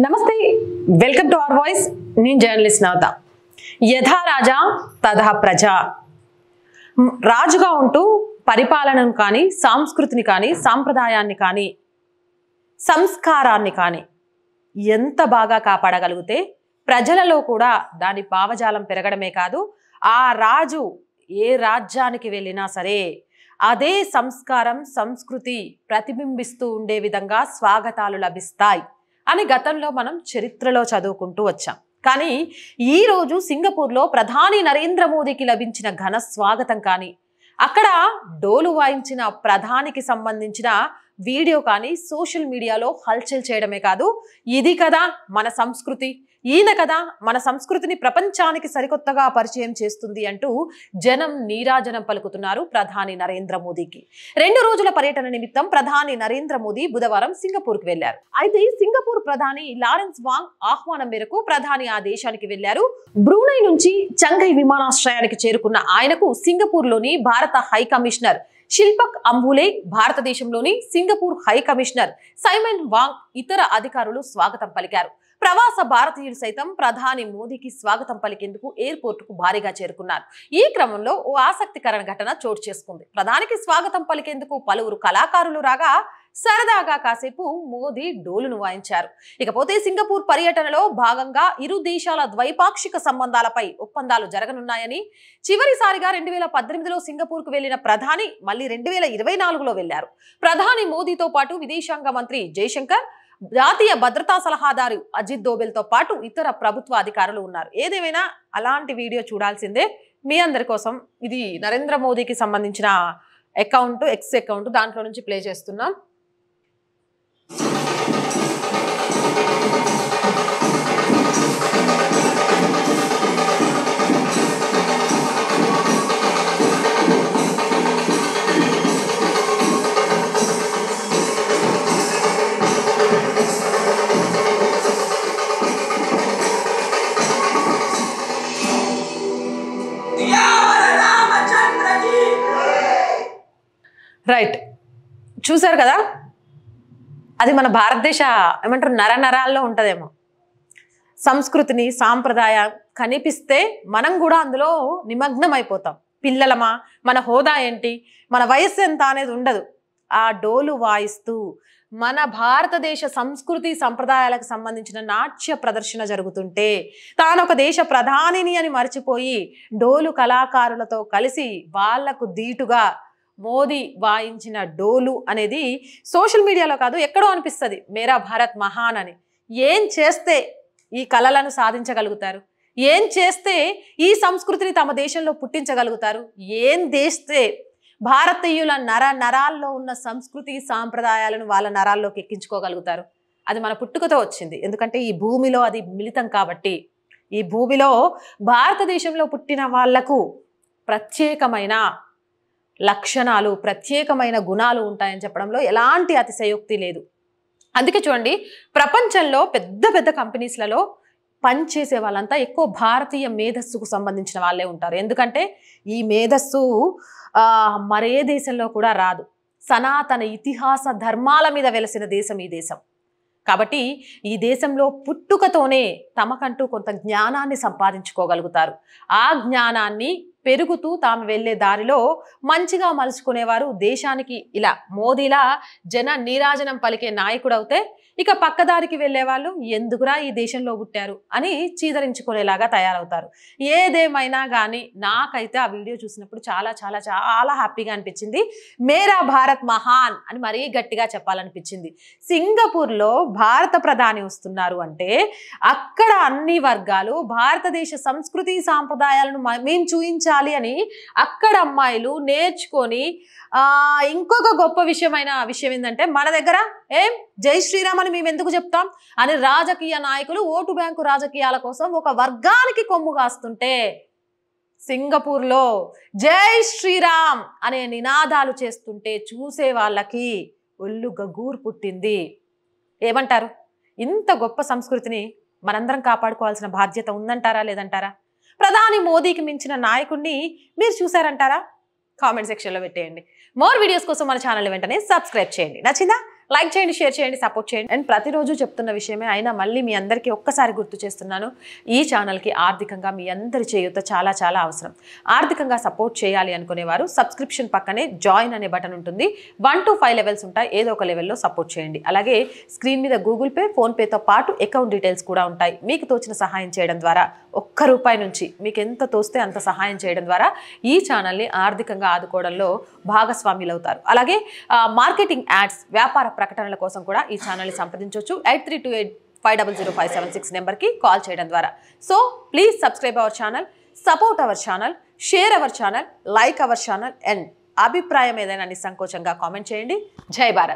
నమస్తే, welcome to our voice. నేను journalist నవత. యథా రాజా తథా ప్రజ. రాజుగా ఉంటూ పరిపాలనను కానీ, సంస్కృతిని కానీ, సాంప్రదాయాన్ని కానీ, సంస్కారాన్ని కానీ ఎంత బాగా కాపాడగలిగితే ప్రజలలో కూడా దాని భావజాలం పెరగడమే కాదు, ఆ రాజు ఏ రాజ్యానికి వెళ్ళినా సరే అదే సంస్కారం, సంస్కృతి ప్రతిబింబిస్తూ ఉండే విధంగా స్వాగతాలు లభిస్తాయి అని గతంలో మనం చరిత్రలో చదువుకుంటూ వచ్చాం. కానీ ఈరోజు సింగపూర్లో ప్రధాని నరేంద్ర మోదీకి లభించిన ఘన స్వాగతం కానీ, అక్కడ డోలు వాయించిన ప్రధానికి సంబంధించిన వీడియో కానీ సోషల్ మీడియాలో హల్చల్ చేయడమే కాదు, ఇది కదా మన సంస్కృతి, ఈయన కదా మన సంస్కృతిని ప్రపంచానికి సరికొత్తగా పరిచయం చేస్తుంది అంటూ జనం నీరాజనం పలుకుతున్నారు ప్రధాని నరేంద్ర మోదీకి. 2 రోజుల పర్యటన నిమిత్తం ప్రధాని నరేంద్ర మోదీ బుధవారం సింగపూర్కి వెళ్లారు. అయితే సింగపూర్ ప్రధాని లారెన్స్ వాంగ్ ఆహ్వానం మేరకు ప్రధాని ఆ దేశానికి వెళ్లారు. బ్రూనై నుంచి చంఘై విమానాశ్రయానికి చేరుకున్న ఆయనకు సింగపూర్లోని భారత హై కమిషనర్ శిల్పక్ అంబులే, భారతదేశంలోని సింగపూర్ హై కమిషనర్ సైమన్ వాంగ్, ఇతర అధికారులు స్వాగతం పలికారు. ప్రవాస భారతీయులు సైతం ప్రధాని మోదీకి స్వాగతం పలికేందుకు ఎయిర్పోర్టుకు భారీగా చేరుకున్నారు. ఈ క్రమంలో ఓ ఆసక్తికర ఘటన చోటు చేసుకుంది. ప్రధానికి స్వాగతం పలికేందుకు పలువురు కళాకారులు రాగా సరదాగా కాసేపు మోదీ డోలును వాయించారు. ఇకపోతే సింగపూర్ పర్యటనలో భాగంగా ఇరు దేశాల ద్వైపాక్షిక సంబంధాలపై ఒప్పందాలు జరగనున్నాయని, చివరిసారిగా 2018లో సింగపూర్కు వెళ్లిన ప్రధాని మళ్ళీ 2024లో వెళ్లారు. ప్రధాని మోదీతో పాటు విదేశాంగ మంత్రి జయశంకర్, జాతీయ భద్రతా సలహాదారు అజిత్ దోవెల్తో పాటు ఇతర ప్రభుత్వ అధికారులు ఉన్నారు. ఏదేమైనా అలాంటి వీడియో చూడాల్సిందే మీ అందరి కోసం. ఇది నరేంద్ర మోదీకి సంబంధించిన అకౌంట్, ఎక్స్ అకౌంట్, దాంట్లో నుంచి ప్లే చేస్తున్నాం. రైట్, చూసారు కదా, అది మన భారతదేశ ఏమంటారు నరనరాల్లో ఉంటుందేమో. సంస్కృతిని, సాంప్రదాయం కనిపిస్తే మనం కూడా అందులో నిమగ్నం అయిపోతాం. పిల్లలమా, మన హోదా ఏంటి, మన వయస్సు ఎంత అనేది ఉండదు. ఆ డోలు వాయిస్తూ మన భారతదేశ సంస్కృతి సంప్రదాయాలకు సంబంధించిన నాట్య ప్రదర్శన జరుగుతుంటే తాను ఒక దేశ ప్రధానిని అని మర్చిపోయి డోలు కళాకారులతో కలిసి వాళ్లకు ధీటుగా మోదీ వాయించిన డోలు అనేది సోషల్ మీడియాలో కాదు ఎక్కడో అనిపిస్తుంది మేరా భారత్ మహాన్ అని. ఏం చేస్తే ఈ కళలను సాధించగలుగుతారు, ఏం చేస్తే ఈ సంస్కృతిని తమ దేశంలో పుట్టించగలుగుతారు, ఏం చేస్తే భారతీయుల నరాల్లో ఉన్న సంస్కృతి సాంప్రదాయాలను వాళ్ళ నరాల్లోకి ఎక్కించుకోగలుగుతారు. అది మన పుట్టుకతో వచ్చింది. ఎందుకంటే ఈ భూమిలో అది మిళితం కాబట్టి. ఈ భూమిలో భారతదేశంలో పుట్టిన వాళ్లకు ప్రత్యేకమైన లక్షణాలు, ప్రత్యేకమైన గుణాలు ఉంటాయని చెప్పడంలో ఎలాంటి అతిశయోక్తి లేదు. అందుకే చూడండి, ప్రపంచంలో పెద్ద పెద్ద కంపెనీస్లలో పనిచేసే వాళ్ళంతా ఎక్కువ భారతీయ మేధస్సుకు సంబంధించిన వాళ్ళే ఉంటారు. ఎందుకంటే ఈ మేధస్సు మరే దేశంలో కూడా రాదు. సనాతన ఇతిహాస ధర్మాల మీద వెలసిన దేశం ఈ దేశం. కాబట్టి ఈ దేశంలో పుట్టుకతోనే తమకంటూ కొంత జ్ఞానాన్ని సంపాదించుకోగలుగుతారు. ఆ జ్ఞానాన్ని పెరుగుతూ తాము వెళ్లే దారిలో మంచిగా మలుచుకునేవారు దేశానికి ఇలా మోదీలా జన నీరాజనం పలికే నాయకుడు అవుతే, ఇక పక్కదారికి వెళ్లే వాళ్ళు ఎందుకురా ఈ దేశంలో పుట్టారు అని చీదరించుకునేలాగా తయారవుతారు. ఏదేమైనా కానీ నాకైతే ఆ వీడియో చూసినప్పుడు చాలా చాలా చాలా హ్యాపీగా అనిపించింది. మేరా భారత్ మహాన్ అని మరీ గట్టిగా చెప్పాలనిపించింది. సింగపూర్లో భారత ప్రధాని వస్తున్నారు అంటే అక్కడ అన్ని వర్గాలు భారతదేశ సంస్కృతి సాంప్రదాయాలను మేము చూయించాలి అని అక్కడ అమ్మాయిలు నేర్చుకొని, ఇంకొక గొప్ప విషయం ఏంటంటే మన దగ్గర జై శ్రీరామ్ అని మేము ఎందుకు చెప్తాం అని రాజకీయ నాయకులు ఓటు బ్యాంకు రాజకీయాల కోసం ఒక వర్గానికి కొమ్ము కాస్తుంటే సింగపూర్లో జై శ్రీరామ్ అనే నినాదాలు చేస్తుంటే చూసే వాళ్ళకి ఒళ్ళు గగూరు పుట్టింది. ఏమంటారు? ఇంత గొప్ప సంస్కృతిని మనందరం కాపాడుకోవాల్సిన బాధ్యత ఉందంటారా లేదంటారా? ప్రధాని మోదీకి మించిన నాయకుడిని మీరు చూసారంటారా? కామెంట్ సెక్షన్లో పెట్టేయండి. మోర్ వీడియోస్ కోసం మన ఛానల్ వెంటనే సబ్స్క్రైబ్ చేయండి. నచ్చిందా? లైక్ చేయండి, షేర్ చేయండి, సపోర్ట్ చేయండి. అండ్ ప్రతిరోజు చెప్తున్న విషయమే అయినా మళ్ళీ మీ అందరికీ ఒక్కసారి గుర్తు చేస్తున్నాను, ఈ ఛానల్కి ఆర్థికంగా మీ అందరి చేయూత చాలా చాలా అవసరం. ఆర్థికంగా సపోర్ట్ చేయాలి అనుకునేవారు సబ్స్క్రిప్షన్ పక్కనే జాయిన్ అనే బటన్ ఉంటుంది. 1 to 5 లెవెల్స్ ఉంటాయి. ఏదో ఒక లెవెల్లో సపోర్ట్ చేయండి. అలాగే స్క్రీన్ మీద గూగుల్ పే, ఫోన్పేతో పాటు అకౌంట్ డీటెయిల్స్ కూడా ఉంటాయి. మీకు తోచిన సహాయం చేయడం ద్వారా ₹1 నుంచి మీకు ఎంత తోస్తే అంత సహాయం చేయడం ద్వారా ఈ ఛానల్ని ఆర్థికంగా ఆదుకోవడంలో భాగస్వాములు అవుతారు. అలాగే మార్కెటింగ్ యాడ్స్, వ్యాపార ప్రకటనల కోసం కూడా ఈ ఛానల్ని సంప్రదించవచ్చు. 8328500576 నెంబర్కి కాల్ చేయడం ద్వారా. So please subscribe our channel, support our channel, share our channel, like our channel and అభిప్రాయం ఏదైనా నిస్సంకోచంగా కామెంట్ చేయండి. జై భారత్.